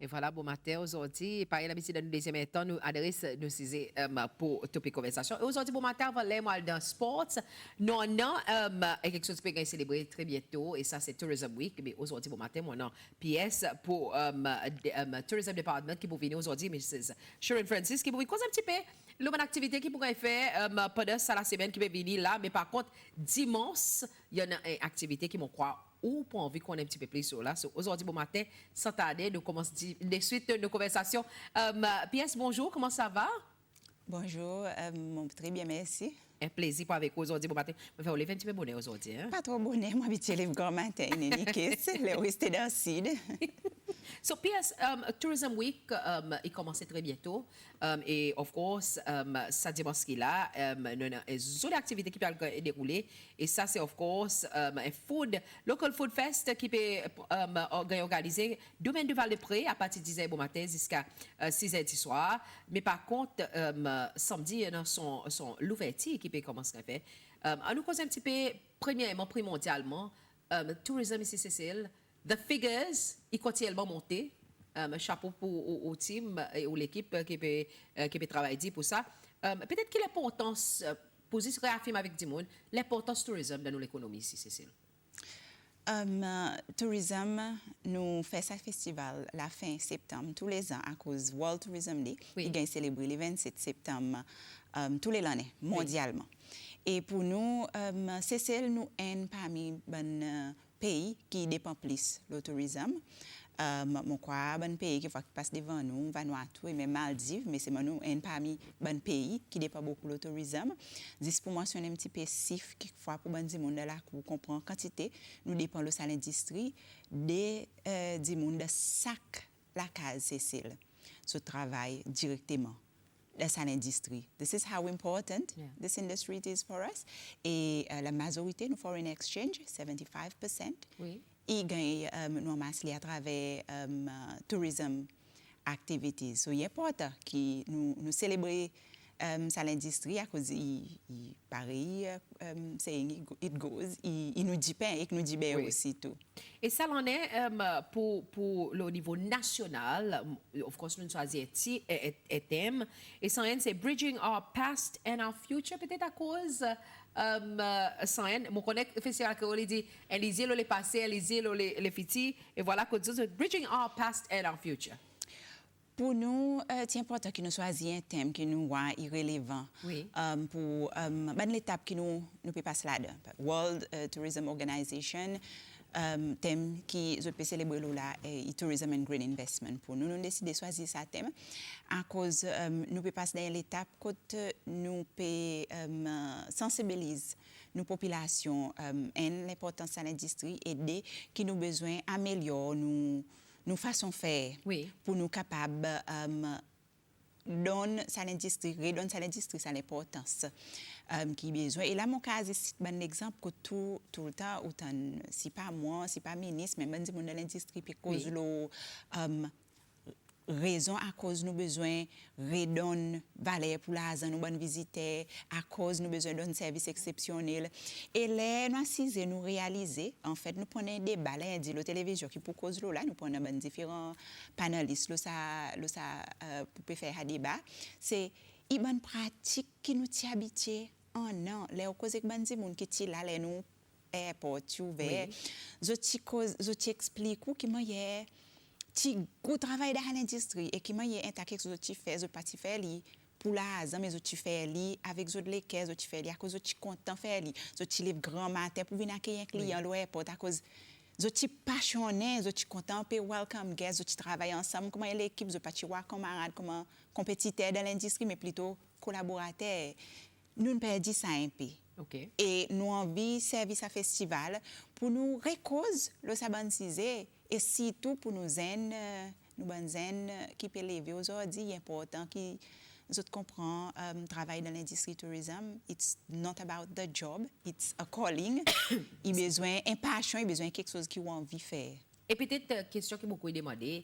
Et voilà, bon matin aujourd'hui. Pareil, l'habitude de nous deuxième temps, nous adresse nous sujet pour topic conversation. Et aujourd'hui, bon matin, avant les mois dans sport, non, non, et quelque chose qui peut célébrer très bientôt. Et ça, c'est Tourism Week. Mais aujourd'hui, bon matin, mon nom, pièce pour Tourism Department qui pour venir aujourd'hui, Mrs. Sharon Francis, qui pour venir cause un petit peu. L'autre activité qui pourrait faire pendant ça la semaine qui peut venir là, mais par contre, dimanche, il y a une activité qui m'en croit ou pour envie qu'on ait un petit peu plus sur là. So, aujourd'hui, bon matin, sans tarder, nous commençons de suite nos conversations. PS, bonjour, comment ça va? Bonjour, très bien, merci. Un plaisir pour avec vous aujourd'hui, bon matin. Je vais faire lever un petit peu bonnet aujourd'hui. Hein? Pas trop bonnet, moi, habitué le grand matin, le rester dans le sud. So, PS, Tourism Week, il commence très bientôt. Et, of course, ça dimanche qu'il a, une activité qui peut dérouler. Et ça, c'est, of course, un local food fest qui peut organiser domaine de Val-de-Pré à partir de 10h bon matin jusqu'à 6h du soir. Mais par contre, samedi, il y a son l'ouverture qui peut commencer à faire. On nous cause un petit peu, premièrement, primordialement, tourisme ici, Cécile. The figures, ils continuent à monter. Chapeau pour au team et ou l'équipe qui peut travailler pour ça. Peut-être que l'importance, pour juste réaffirmer avec du monde, l'importance du tourisme dans l'économie ici, Cécile. Tourisme, nous faisons ce festival la fin septembre tous les ans à cause World Tourism Day. Oui. Il est célébré le 27 septembre tous les années, mondialement. Oui. Et pour nous, c'est celle nous un parmi les pays qui dépend plus du tourisme. Mon quoi, un pays qui passe devant nous, Vanuatu et même Maldives, mais c'est un parmi les pays qui dépend beaucoup du tourisme. Juste pour mentionner un petit peu chiffre, quelquefois pour les gens là pour comprendre la quantité, nous dépendons de l'industrie des gens de sac la case Cécile. Ce travail directement. That's an industry. This is how important this industry is for us. Et la majorité, nous foreign exchange, 75%. Oui. Il gagne normalement à travers tourism activities. So, il est important que nous célébrions l'industrie à cause pareil, it goes, il nous dit pas et nous dit bien aussi tout. Et ça en est pour le niveau national. Of course, nous choisissons un thème. Et ça c'est Bridging Our Past and Our Future, peut-être à cause. Sans mon collègue festival qui dit Élisée le passé, Élisée le futur. Et voilà, Bridging Our Past and Our Future. Pour nous, c'est important que nous choisissions un thème qui nous voit irrelevant. Oui. Pour l'étape que nous pouvons passer là-dedans. World Tourism Organization, thème qui je peux célébrer là, et Tourism and Green Investment. Pour nous, nous décidons de choisir ce thème à cause nous pouvons passer dans l'étape où nous pouvons sensibiliser nos populations en l'importance de l'industrie, aider qui nous besoin améliorer nous façon faire pour nous capables donner sa l'industrie, redonner sa l'industrie sa l'importance qui besoin. Et là mon cas c'est un exemple que tout le temps autant si pas moi, si pas ministre mais même dit mon l'industrie puis cause le raison à cause nous besoin redonner valeur pour l'argent nous bonnes visiteurs à cause nous besoin d'un service exceptionnel et là nous assiser nous réaliser en fait nous prenons un débat là dit la télévision qui pour cause là nous prenons différents panélistes là ça pour faire un débat c'est une bonne pratique qui nous t'y habitué en an les cause que bandi monde qui ti là les nous airport ouvert je t'explique ou qui moi ti gros travail dans l'industrie et qui m'a y a quelque chose tu fais je pas tu faire li pour l'argent mais tu fais li avec autres les caisses tu fais li à cause tu content faire li tu livre grand matin pour venir accueillir un client l'aéroport à cause tu passionné tu content pour welcome guest tu travailles ensemble comment l'équipe je pas tu voir camarade comment compétiteur dans l'industrie mais plutôt collaborateur nous ne perdons ça un peu. Okay. Et nous envie service à festival pour nous recause le sabancisé et surtout pour nous nous bonnes qui peut lever aujourd'hui il est important qui nous comprend travail dans l'industrie tourisme it's not about the job it's a calling il besoin une passion il besoin quelque chose qui ont envie faire. Et peut-être question qui beaucoup demandé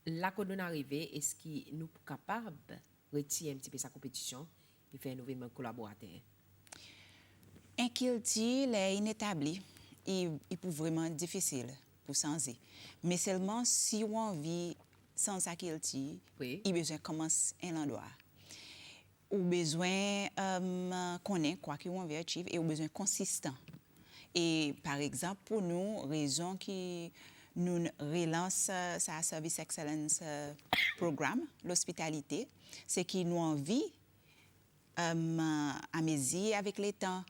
là quand on arrive est-ce que nous capables retirer un petit peu sa compétition et faire un événement collaborateur. Un qu'il dit les inétabli il peut vraiment difficile pour changer mais seulement si on envie sans ça qu'il dit, Oui. il besoin commence un endroit. Ou besoin connaître quoi qu'on veut achieve et ou besoin consistant. Et par exemple, pour nous, raison qui nous relance sa Service Excellence Programme, l'hospitalité, c'est qu'il nous envie, à mesure avec les temps,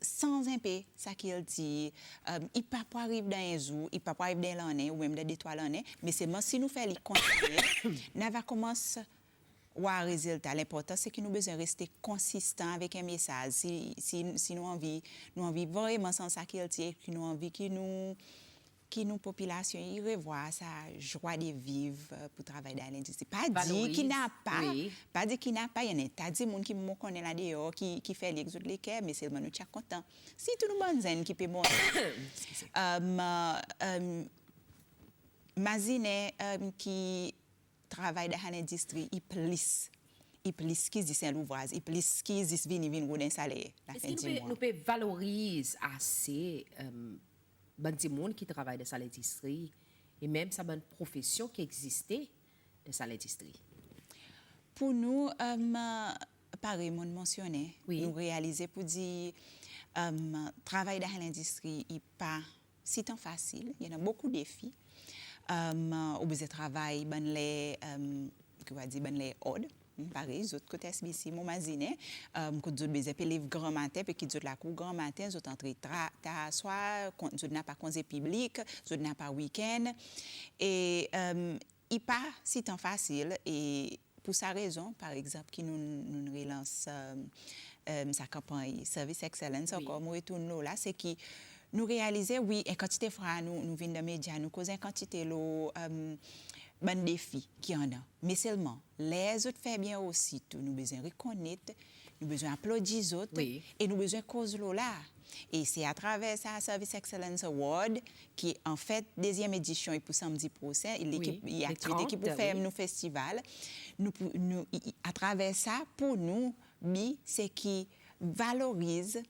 sans impé, ça qu'il dit, il ne peut pas arriver dans un jour, il ne peut pas arriver dans l'année ou même dans 2-3 l'année, mais c'est moi, si nous faisons les continuer, nous va commencer à résultat. L'important, c'est que nous besoin rester consistants avec un message. Si nous envie vraiment sans ça qu'il dit, que nous envie que nous population y revoient sa joie de vivre pour travailler dans l'industrie. Pas dit qu'il n'a pas, pas dit qu'il n'a pas, il y en a t'as dit monde qui me connaît là dehors qui fait les autres les cœurs mais c'est nous tient content. Si tout le monde zen qui peut monter. Mazine qui travaille dans l'industrie, il plus qui dit c'est l'ouvrage, il plus qui dit venir ou d'un salaire la fin du mois. Nous peut valoriser assez des monde qui travaille dans l'industrie et même ça bonne profession qui existait dans l'industrie. Pour nous, pareil, mon mentionné, nous réaliser pour dire travail dans l'industrie n'est pas si tant facile. Il y a beaucoup de défis. Au besoin de travail, les ordres. Pareil, les autres côté SBC, mon mazine, que d'autres besoin de livre grand matin, puis qui d'autres la cour grand matin, d'autres entrée soir, d'autres n'a pas congé public, d'autres n'a pas week-end. Et il pas si tant facile. Et pour sa raison, par exemple, qui nous relance sa campagne Service Excellence, encore moi retourne là, c'est que nous réaliser, oui, une quantité de fois, nous venons de médias, nous causons une quantité de bon défi qui en a. Mais seulement, les autres font bien aussi tout. Nous besoin reconnaître, nous besoin applaudir les autres et nous besoin cause là. Et c'est à travers ça, Service Excellence Award, qui est en fait deuxième édition et pour samedi prochain, l'équipe, il y a activité qui pour faire nos festivals. À travers ça, pour nous, c'est qui valorise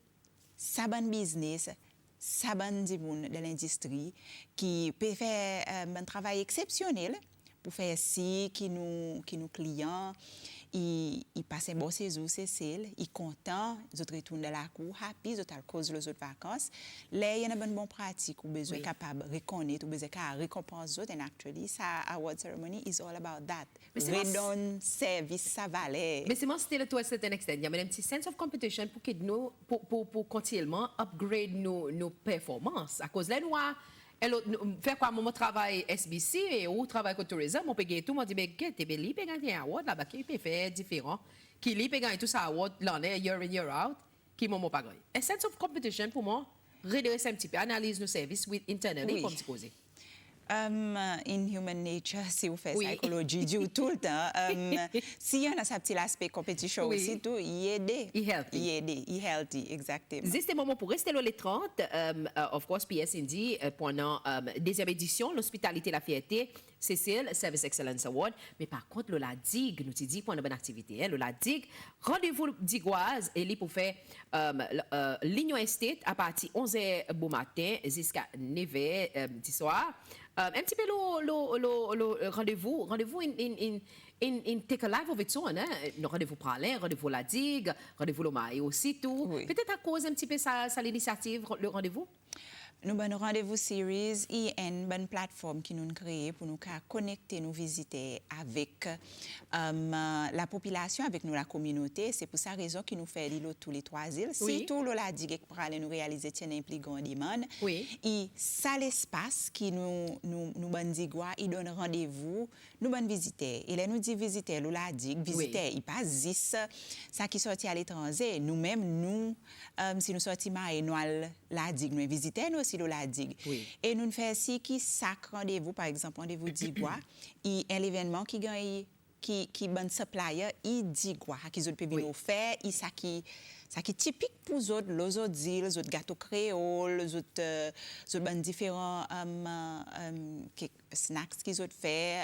sa bonne business, sa bonne de l'industrie, qui peut faire un travail exceptionnel pour faire si qui nous clients ils passent un bon séjour Cécile, ils content, ils retournent de la cour happy, ils ont cause les autres vacances. Là il y a une bonne pratique ou besoin capable reconnaître ou besoin récompenser and actually ça award ceremony is all about that. Redonne service ça valait. Mais c'est moi c'était le to a certain extent. Il y a un petit sense of competition pour que nous pour continuellement upgrade nos performances à cause là nous faire quoi mon travail SBC et ou travail côté tourisme on peut gagner tout moi dit mais que t'es belle peut gagner un award là-bas qui peut faire différent qui li peut gagner tout ça award l'année year in year out qui moi pas gagner a sense of competition pour moi redresser un petit peu analyse nos services with internally comme supposé. In human nature, si vous faites psychologie du tout le temps, s'il y a un petit aspect compétition aussi, tout, il aide. Il healthy, exactement. C'est le moment pour rester là les 30. Of course, PS Indy, pendant deuxième édition, l'hospitalité, la fierté, Cécile, Service Excellence Award. Mais par contre, la digue, nous dit pour une bonne activité. La digue, rendez-vous digoise, et là pour faire l'Union Estate à partir de 11h bon matin jusqu'à 9h du soir. Un petit peu le rendez-vous in take a live of its own, hein? Le rendez-vous parler, rendez-vous la digue, rendez-vous le maïs aussi tout. Peut-être à cause un petit peu ça l'initiative, le rendez-vous. Nous avons rendez-vous series et une bonne plateforme qui nous créée pour nous connecter nos visiteurs avec la population, avec nous, la communauté. C'est pour ça raison qui nous fait l'île tous les 3 îles. Si tout la digue pour aller nous réaliser un plus grand demande. Et ça l'espace qui nous bonne digua, il donne rendez-vous nous bonnes visiteurs. Et là nous dit visiteurs, la digue, visiteurs, il pas 10 ça qui sorti à l'étranger. Nous-mêmes si nous sortis et nous la digue, nous visiteurs nous aussi la digue. Et nous faisons aussi qui sac rendez-vous, par exemple, rendez-vous d'Igua, et un événement qui gagne qui bon supplier, il dit quoi, qui peut venir faire, il ça qui ça qui est typique pour les autres îles, les autres gâteaux créoles, les autres différents snacks qu'ils ont fait.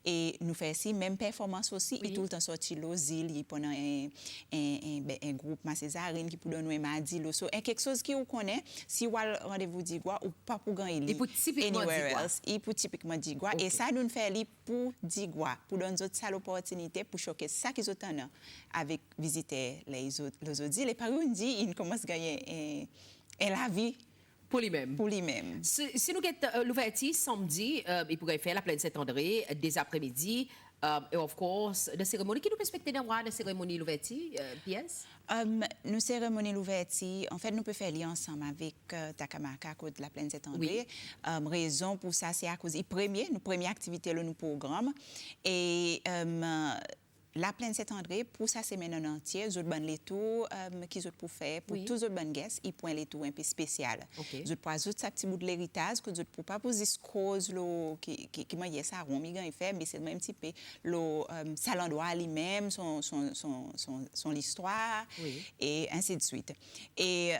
Et nous faisons aussi même performance aussi. Oui. Et tout le temps sorti aux îles, il pendant un groupe Macésarine qui pour donner un mardi. So, quelque chose qui vous connaît, si vous avez rendez-vous d'Igua ou pas pour gagner. Et pour typiquement anywhere Digua. else. Et pour typiquement Digua. Ok. Et ça nous fait pour Digua, pour donner autres salles opportunités pour choquer ça qu'ils ont avec visiter les autres îles. Et par contre, ils commencent à gagner la vie Pour lui-même. pour lui-même. Si nous avons l'ouverture samedi, il pourrait faire la plaine Saint-André dès après-midi. Et of course, la cérémonie, qui nous peut respecter dans la cérémonie l'ouverture, pièce? Nous cérémonie l'ouverture, en fait, nous pouvons faire lien ensemble avec Takamaka à cause de la plaine Saint-André. Raison pour ça, c'est à cause de première activité, nous programme. Et la plaine Saint-André, pour sa semaine en entier, ils ont les tours qu'ils ont pour faire, pour tous les bonnes guests, ils prennent les tours un peu spéciaux. Ils ont pas ajouté sa petit bout de l'héritage, que ils pour pas poser ce cause qui m'a dit ça, rond, ils fait, mais c'est le même petit peu, le salon droit lui-même, son histoire, et ainsi de suite. Et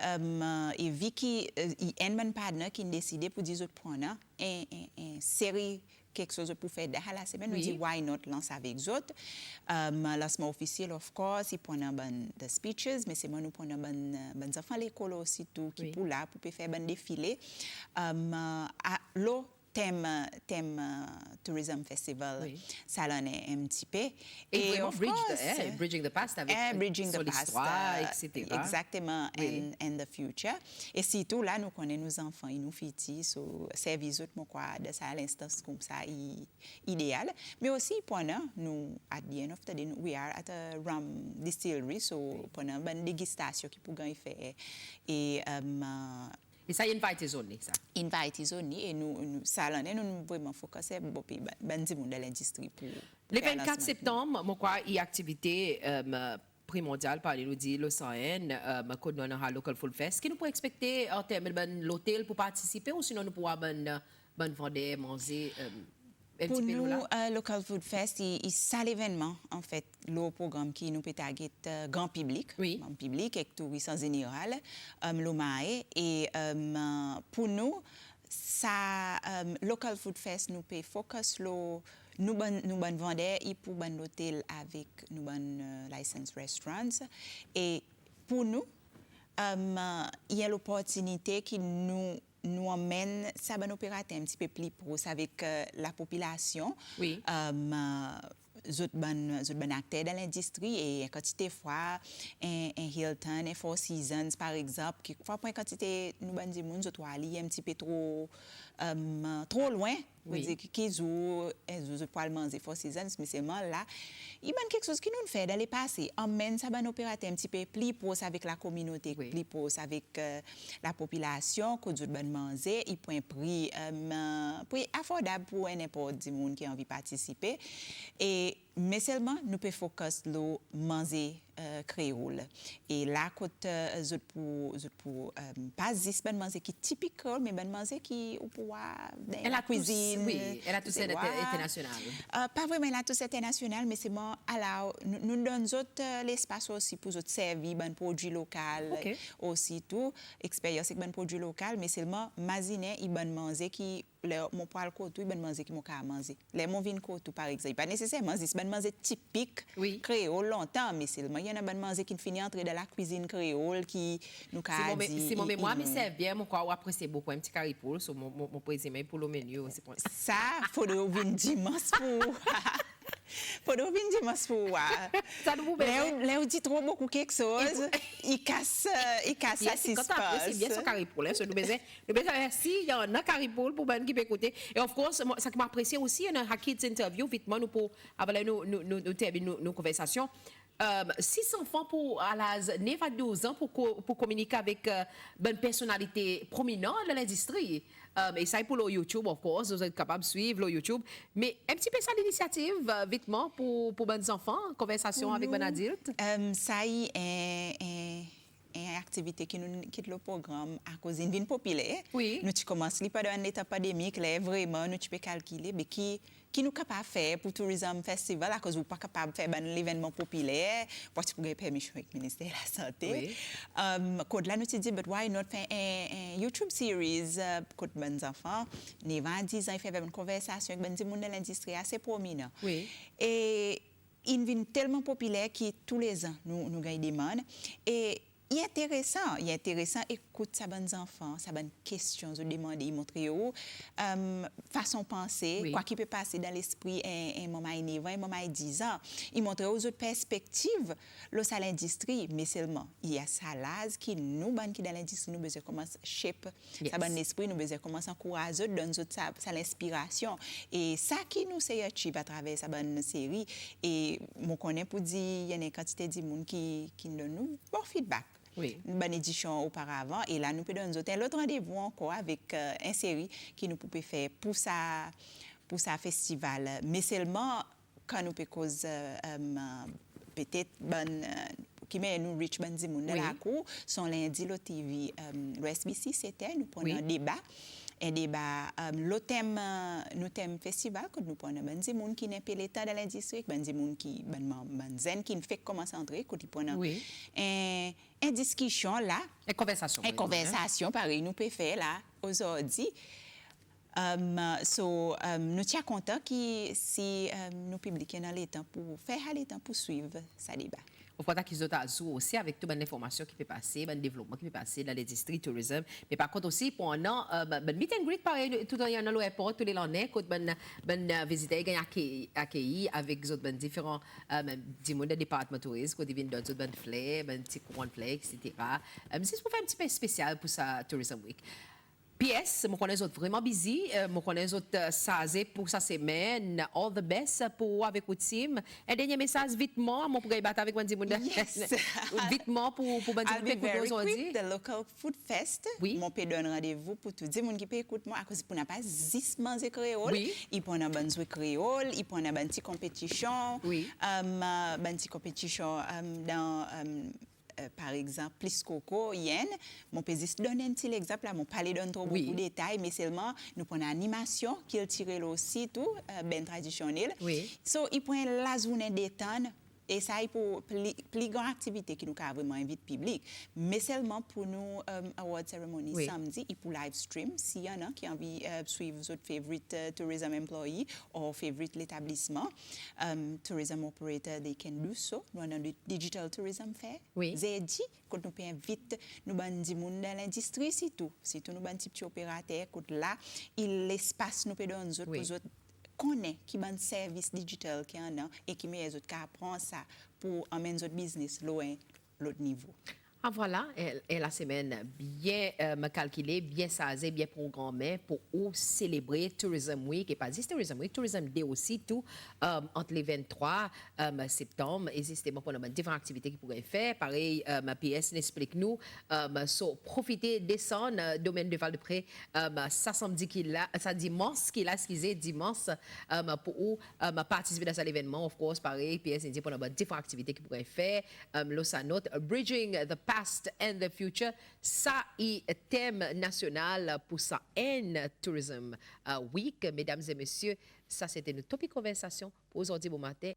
Vicky, il y a un bon partenaire qui a décidé pour dire prendre une série quelque chose pour faire derrière la semaine, nous dit why not lancer avec les autres. Lancement officiel, of course, ils prennent des speeches, mais c'est moi nous prenons des enfants à l'école aussi tout qui pour là pour faire un défilé. Le thème Tourism Festival, ça l'en est un petit peu. Et vraiment bridging the past avec bridging the past, l'histoire, etc. Exactement, and the future. Et surtout là, nous connaissons nos enfants, ils nous fêtent, so service autrement quoi de ça à l'instance comme ça idéal. Mais aussi pendant nous at the end of the day, we are at a rum distillery, so pendant une dégustation qui pour gagner faire et ça, il y a une invite zone, ça. Invite zone et nous ça l'année nous vraiment focuser beaucoup ben du monde de l'industrie pour le 24 septembre, moi quoi, il y a activité primordiale par nous dit l'Océan, qu'on donne à Local Food Fest. Qui nous peut expecter en termes de l'hôtel pour participer ou sinon nous pourrons vendre manger pour nous, Local Food Fest, c'est l'événement, en fait, le programme qui nous peut target grand public, et touristes en général, l'OMAE. Et pour nous, ça, Local Food Fest nous peut focus nous bon vendeurs et pour bon l'hôtel avec nous bon licensed restaurants. Et pour nous, il y a l'opportunité qui nous emmène ça un opérateur un petit peu plus proche avec la population. D'autres bonnes acteurs dans l'industrie et quantité de fois un Hilton, un Four Seasons par exemple, qui fois pour quantité nous ban du monde autres aller un petit peu trop loin, dire qu'ils ont pour manger Four Seasons mais c'est mal là. Il y a quelque chose qui nous fait d'aller passer emmène ça un opérateur un petit peu plus proche avec la communauté, plus proche avec la population que d'autres bonnes manger, il prend un prix affordable pour n'importe qui monde qui a envie de participer et mais seulement nous pouvons focus le manger créole et là côté pour pas juste ben manger qui typique mais ben manger qui ou pour la cuisine elle a tout c'est international pas vraiment elle a tout c'est international mais c'est moi alors nous donne autres l'espace aussi pour autres servir ben produits locaux aussi tout expérience avec ben produits locaux mais seulement maziner il ben manger qui mon poil côté il ben manger qui mon ka manger les mon vin côté par exemple pas nécessairement c'est ben manger typique créole longtemps mais seulement il y en a ben manger qui finit entrer dans la cuisine créole qui nous ka dit si mon mémoire me sert bien mon quoi apprécier beaucoup un petit caripoule sur mon présumé pour le menu aussi ça faudrait venir dimanche pour venir dimanche pour ça nous là on dit trop beaucoup quelque chose il casse ça c'est bien son caripoule hein nous besoin si il y en a caripoule pour ben qui peut écouter et of course ça qui m'apprécie aussi un Kids interview vite nous pour avant nous terminer nos conversations 6 enfants à l'âge 9 à 12 ans pour communiquer avec une personnalité prominente de l'industrie. Et ça, pour le YouTube, of course, vous êtes capable de suivre le YouTube. Mais un petit peu ça l'initiative, vitement, pour les enfants, conversation avec les adultes. Ça y est, une activité qui nous quitte le programme à cause d'une vie populaire. Oui. Nous tu commences pendant l'état pandémique, là, vraiment, nous tu peux calculer, mais qui nous capable de faire pour tourisme festival à cause vous pas capable de faire un événement populaire parce que vous avez permission avec le ministère de la santé. Code là nous te dit but why not faire un YouTube series pour les enfants. Né 10 ans il fait une conversation avec des gens de l'industrie assez prominent. Oui. Et il devient tellement populaire que tous les ans nous gagnons des demandes et il est intéressant, écoute ça bonnes enfants, ça bonnes questions, je demande, il montre façon penser, quoi qui peut passer dans l'esprit un moment de 20, un moment de 10 ans. Il montre aux autres perspectives, là ça l'industrie, mais seulement il y a ça là qui nous bonne qui dans l'industrie nous besoin commencer shape, ça bonne l'esprit nous besoin commencer encourager donne autres ça l'inspiration et ça qui nous c'est achieve à travers sa bonne série et mon connaît pour dire il y a une quantité de monde qui donne nous bon feedback. Oui. Une bonne édition auparavant et là nous pouvons donner l'autre rendez-vous encore avec une série qui nous pouvait faire pour ça festival mais seulement quand nous peut cause peut-être bonne qui met nous reach bonne du monde la cour son lundi le TV le SBC c'était nous prenons un débat le thème festival que nous prenons ben des monde qui n'est pas l'état de l'industrie ben des monde qui zen qui fait commencer à entrer que nous prenons une discussion là une conversation pareil nous peut faire là aujourd'hui nous sommes contents que si nous publions dans les temps pour faire les temps pour suivre ça débat. Au contact qu'ils ont aussi avec toute l'information qui peut passer, le développement qui peut passer dans les districts tourisme. Mais par contre aussi, pendant meet and greet, pareil, tout dans l'aéroport, tous les lundis, quand visiteurs sont accueillis avec d'autres différents départements touristes, quand ils viennent d'autres fleurs, petits courants de fleurs, etc. C'est pour faire un petit peu spécial pour ça Tourism Week. PS, je connais autres vraiment busy, je connais autres sazé pour sa semaine. All the best pour avec votre team. Un dernier message vitement, mon pourrais battre avec Wendy Munda. Vitement pour Wendy Munda aujourd'hui. The local food fest. Oui. Mon peut donner rendez-vous pour tout dire monde qui peut écouter moi à cause pour n'a pas 10 manger créole. Oui. Il prend un bon jouer créole, il prend un petit compétition. Oui. Petit compétition dans par exemple, plus coco, yen, mon peux juste donner un petit exemple, là, mon parler donne trop beaucoup de détails, mais seulement nous prenons animation qui tire là aussi tout, ben traditionnel. Oui. So, il prend la journée détente. Et ça, pour plus grande activité qui nous a vraiment invité public. Mais seulement pour nous, award ceremony samedi, et pour live stream, s'il y en a qui ont envie de suivre votre favorite tourism employee ou favorite l'établissement, tourism operator, they can do so. Nous avons le Digital Tourism Fair. Oui. J'ai dit, quand nous pouvons inviter nous des gens dans l'industrie, surtout nous avons un petit opérateur, là, l'espace nous peut donner pour autres connaît qui ban service digital qui en a et qui met les autres qui apprend ça pour emmener notre business loin l'autre niveau. Ah voilà, et la semaine bien calculée, bien sazée, bien programmée pour célébrer Tourism Week et pas juste Tourism Week, Tourism Day aussi, tout entre les 23 septembre, et justement pour nos différentes activités qu'ils pourraient faire. Pareil, ma PS explique-nous, profiter descendre domaine de Val-de-Pré, ça samedi ça dimanche dimanche pour participer dans cet événement, of course, pareil, PS dit pour nos différentes activités qu'ils pourraient faire. L'autre note, Bridging the Past and the Future, ça est thème national pour ça N Tourism Week. Mesdames et messieurs, ça c'était une topic conversation pour aujourd'hui bon matin.